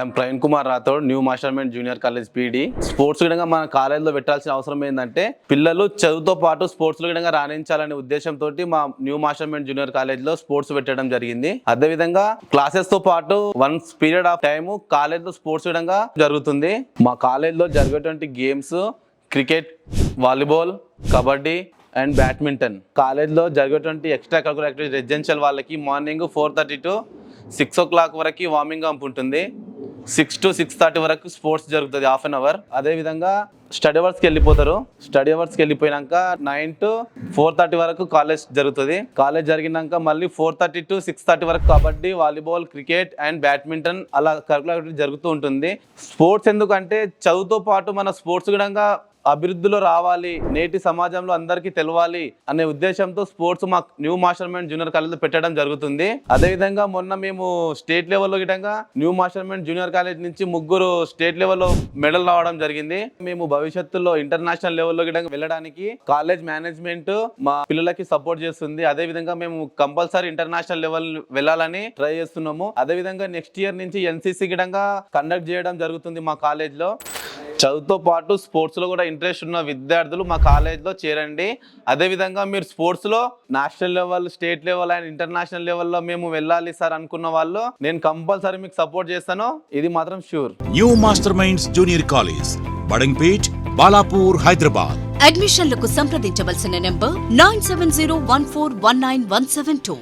I'm Praveen Kumar Rathod, New Masterminds Junior College PD. Sports విధంగా మన కాలేజ్లో పెట్టాల్సిన అవసరం ఏంటంటే పిల్లలు చదువుతో పాటు స్పోర్ట్స్ విధంగా రాణించాలనే ఉద్దేశంతో మా న్యూ మాస్టర్మెంట్ జూనియర్ కాలేజ్లో స్పోర్ట్స్ పెట్టడం జరిగింది. అదేవిధంగా క్లాసెస్ తో పాటు 1 పీరియడ్ ఆఫ్ టైమ్ కాలేజ్లో స్పోర్ట్స్ విధంగా జరుగుతుంది. మా కాలేజ్లో జరిగేటువంటి games cricket, volleyball, kabaddi and badminton. కాలేజ్లో జరిగేటువంటి ఎక్స్ట్రా కరికులర్ యాక్టివిటీస్ రెసిడెన్షియల్ వాళ్ళకి మార్నింగ్ 4:30 to 6 o'clock వరకు వార్మింగ్ అప్ ఉంటుంది. 6 to 6:30 వరకు స్పోర్ట్స్ జరుగుతుంది, హాఫ్ అన్ అవర్. అదేవిధంగా స్టడీ అవర్స్కి వెళ్ళిపోతారు. స్టడీ అవర్స్కి వెళ్ళిపోయినాక 9 to 4:30 వరకు కాలేజ్ జరుగుతుంది. కాలేజ్ జరిగినాక మళ్ళీ 4:30 to 6:30 వరకు kabaddi, volleyball, cricket and badminton అలా కరికులర్ యాక్టివిటీ జరుగుతూ ఉంటుంది. స్పోర్ట్స్ ఎందుకంటే చదువుతో పాటు మన స్పోర్ట్స్ విధంగా అభివృద్ధిలో రావాలి, నేటి సమాజంలో అందరికీ తెలవాలి అనే ఉద్దేశంతో స్పోర్ట్స్ మా న్యూ మాస్టర్మెంట్ జూనియర్ కాలేజ్లో పెట్టడం జరుగుతుంది. అదేవిధంగా మొన్న మేము స్టేట్ లెవెల్లో గిటంగా న్యూ మాస్టర్మెంట్ జూనియర్ కాలేజ్ నుంచి 3 స్టేట్ లెవెల్లో మెడల్ రావడం జరిగింది. మేము భవిష్యత్తులో ఇంటర్నేషనల్ లెవెల్లో గిటంగా వెళ్ళడానికి కాలేజ్ మేనేజ్మెంట్ మా పిల్లలకి సపోర్ట్ చేస్తుంది. అదేవిధంగా మేము కంపల్సరీ ఇంటర్నేషనల్ లెవెల్ వెళ్ళాలని ట్రై చేస్తున్నాము. అదేవిధంగా నెక్స్ట్ ఇయర్ నుంచి ఎన్సీసీ గిటంగా కండక్ట్ చేయడం జరుగుతుంది మా కాలేజ్లో. చదువుతో పాటు స్పోర్ట్స్లో కూడా ఇంట్రెస్ట్ ఉన్న విద్యార్థులు మా కాలేజ్లో చేరండి. అదేవిధంగా మీరు స్పోర్ట్స్లో national level, state level and international లెవెల్లో మేము వెళ్ళాలి సార్ అనుకున్న వాళ్ళు నేను కంపల్సరీ మీకు సపోర్ట్ చేస్తాను, ఇది మాత్రం sure. New Master Minds Junior College, Badangpet, Balapur, Hyderabad. అడ్మిషన్లకు సంప్రదించవలసిన నెంబర్ 9701419172.